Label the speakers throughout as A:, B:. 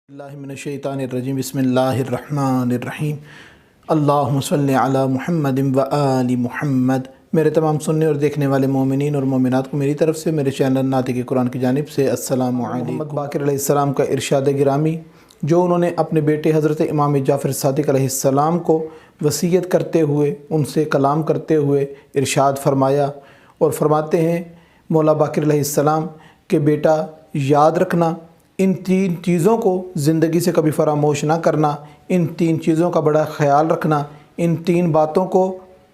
A: बिस्मिल्लाहिर्रहमानिर्रहीम बिस्मिल्लाहिर्रहमानिर्रहीम अल्लाहुम्मा सल्लि अला मुहम्मद व आलि मुहम्मद। मेरे तमाम सुनने और देखने वाले मोमिनीन और मोमिनात को मेरी तरफ़ से मेरे चैनल नातिक़ कुरान की जानिब से अस्सलामु अलैकुम। मोहम्मद बाक़िर अलैहिस्सलाम का इरशाद गिरामी जो उन्होंने अपने बेटे हज़रत इमाम जाफ़र सादिक़ अलैहिस्सलाम को वसीयत करते हुए उनसे कलाम करते हुए इरशाद फरमाया और फरमाते हैं मौला बाक़िर अलैहिस्सलाम के बेटा याद रखना, इन तीन चीज़ों को ज़िंदगी से कभी फरामोश ना करना, इन तीन चीज़ों का बड़ा ख़याल रखना, इन तीन बातों को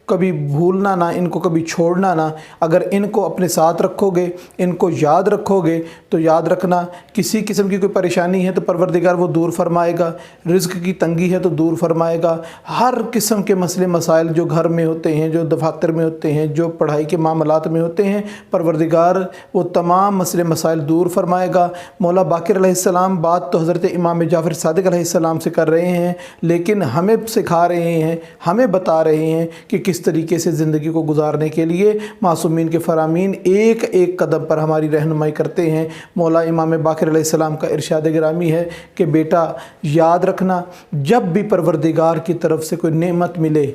A: कभी भूलना ना, इनको कभी छोड़ना ना। अगर इनको अपने साथ रखोगे, इनको याद रखोगे तो याद रखना किसी किस्म की कोई परेशानी है तो परवरदिगार वो दूर फरमाएगा, रिज़्क़ की तंगी है तो दूर फरमाएगा। हर किस्म के मसले मसाइल जो घर में होते हैं, जो दफातर में होते हैं, जो पढ़ाई के मामलात में होते हैं, परवरदिगार वो तमाम मसले मसाइल दूर फरमाएगा। मौला बाक़िर अलैहिस्सलाम बात तो हज़रत इमाम जाफ़र सादिक़ अलैहिस्सलाम से कर रहे हैं, लेकिन हमें सिखा रहे हैं, हमें बता रहे हैं कि किस तरीके से ज़िंदगी को गुजारने के लिए मासूमीन के फ़रामीन एक एक कदम पर हमारी रहनुमाई करते हैं। मौला इमाम बाक़िर अलैहिस्सलाम का इरशाद गिरामी है कि बेटा याद रखना, जब भी परवरदिगार की तरफ से कोई नेमत मिले,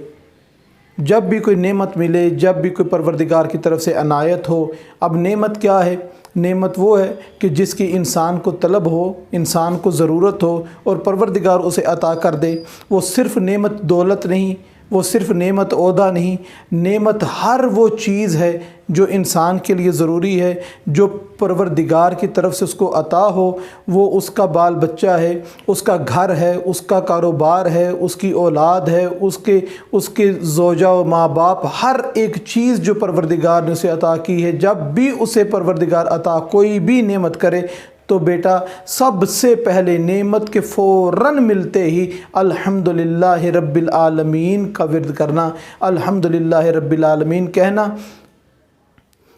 A: जब भी कोई नेमत मिले, जब भी कोई परवरदिगार की तरफ से अनायत हो। अब नेमत क्या है? नेमत वो है कि जिसकी इंसान को तलब हो, इंसान को ज़रूरत हो और परवरदिगार उसे अता कर दे। वो सिर्फ़ नेमत दौलत नहीं, वो सिर्फ़ नेमत ओहदा नहीं, नेमत हर वो चीज़ है जो इंसान के लिए ज़रूरी है, जो परवरदिगार की तरफ से उसको अता हो। वो उसका बाल बच्चा है, उसका घर है, उसका कारोबार है, उसकी औलाद है, उसके ज़ौजा व माँ बाप, हर एक चीज़ जो परवरदिगार ने उसे अता की है। जब भी उसे परवरदिगार अता कोई भी नेमत करे तो बेटा सबसे पहले नेमत के फ़ौरन मिलते ही अल्हम्दुलिल्लाहि रब्बिल आलमीन का विर्द करना, अल्हम्दुलिल्लाहि रब्बिल आलमीन कहना।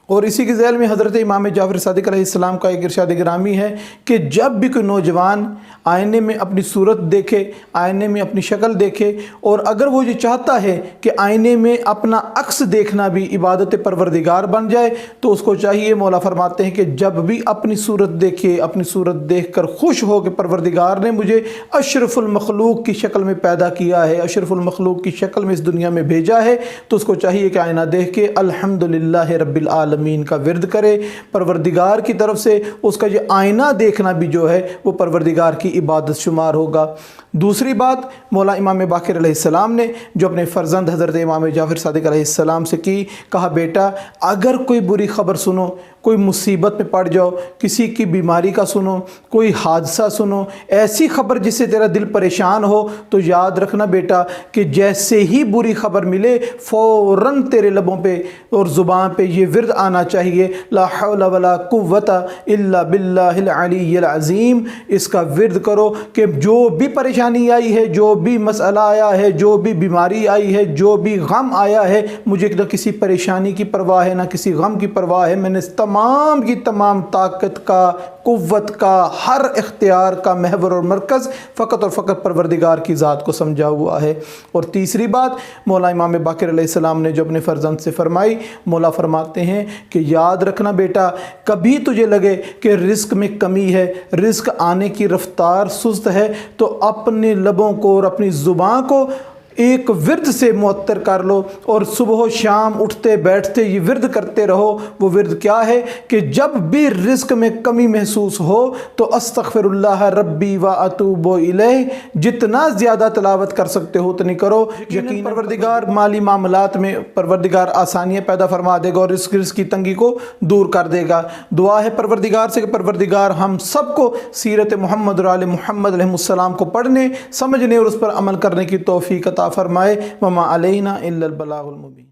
A: और इसी के ज़ैल में हज़रत इमाम जाफ़र सादिक़ अलैहिस्सलाम का एक इरशाद गिरामी है कि जब भी कोई नौजवान आईने में अपनी सूरत देखे, आईने में अपनी शक्ल देखे, और अगर वो ये चाहता है कि आईने में अपना अक्स देखना भी इबादत परवरदिगार बन जाए तो उसको चाहिए, मौला फरमाते हैं कि जब भी अपनी सूरत देखे, अपनी सूरत देखकर खुश हो कि परवरदिगार ने मुझे अशरफुल मखलूक की शक्ल में पैदा किया है, अशरफुल मखलूक की शक्ल में इस दुनिया में भेजा है, तो उसको चाहिए कि आईना देख के अल्हम्दुलिल्लाहि रब्बिल आलमीन का विर्द करे। परवरदिगार की तरफ से उसका ये आईना देखना भी जो है वो परवरदिगार की इबादत शुमार होगा। दूसरी बात मौला इमाम बाक़िर अलैहिस्सलाम ने जो अपने फ़र्जंद हज़रत इमाम जाफ़र सादिक़ अलैहिस्सलाम से की, कहा बेटा अगर कोई बुरी ख़बर सुनो, कोई मुसीबत में पड़ जाओ, किसी की बीमारी का सुनो, कोई हादसा सुनो, ऐसी ख़बर जिससे तेरा दिल परेशान हो, तो याद रखना बेटा कि जैसे ही बुरी ख़बर मिले फ़ौरन तेरे लबों पे और ज़ुबान पे ये विर्द आना चाहिए, ला हौला वला कुव्वता इल्ला बिल्लाहिल अलिय्यिल अज़ीम। इसका विर्द करो कि जो भी परेशानी आई है, जो भी मसला आया है, जो भी बीमारी आई है, जो भी गम आया है, मुझे न किसी परेशानी की परवाह है, ना किसी गम की परवाह है। मैंने तमाम की तमाम ताकत का, कुव्वत का, हर इख्तियार का महवर और मरकज़ फ़कत और फ़कत परवरदिगार की ज़ात को समझा हुआ है। और तीसरी बात मौला इमाम बाक़िर अलैहिस्सलाम ने जो अपने फ़र्जंद से फरमाई, मौला फरमाते हैं कि याद रखना बेटा, कभी तुझे लगे कि रिज़्क़ में कमी है, रिज़्क़ आने की रफ्तार सुस्त है, तो अपने लबों को और अपनी ज़ुबान को एक विर्द से मुअत्तर कर लो और सुबह शाम उठते बैठते ये विर्द करते रहो। वो विर्द क्या है कि जब भी रिज़्क़ में कमी महसूस हो तो अस्तग़फ़िरुल्लाह रब्बी व अतूबु इलैह, जितना ज़्यादा तिलावत कर सकते हो उतनी करो। यकीन परवरदिगार माली मामलात में परवरदिगार आसानियाँ पैदा फरमा देगा और रिज़्क़ की तंगी को दूर कर देगा। दुआ है परवरदिगार से कि परवरदिगार हम सबको सीरत मोहम्मद और आले मोहम्मद अलैहिस्सलाम को पढ़ने, समझने और उस पर अमल करने की तौफ़ीक़ अता फरमाए। वमा अलैना इल्लल बलागुल मुबीन।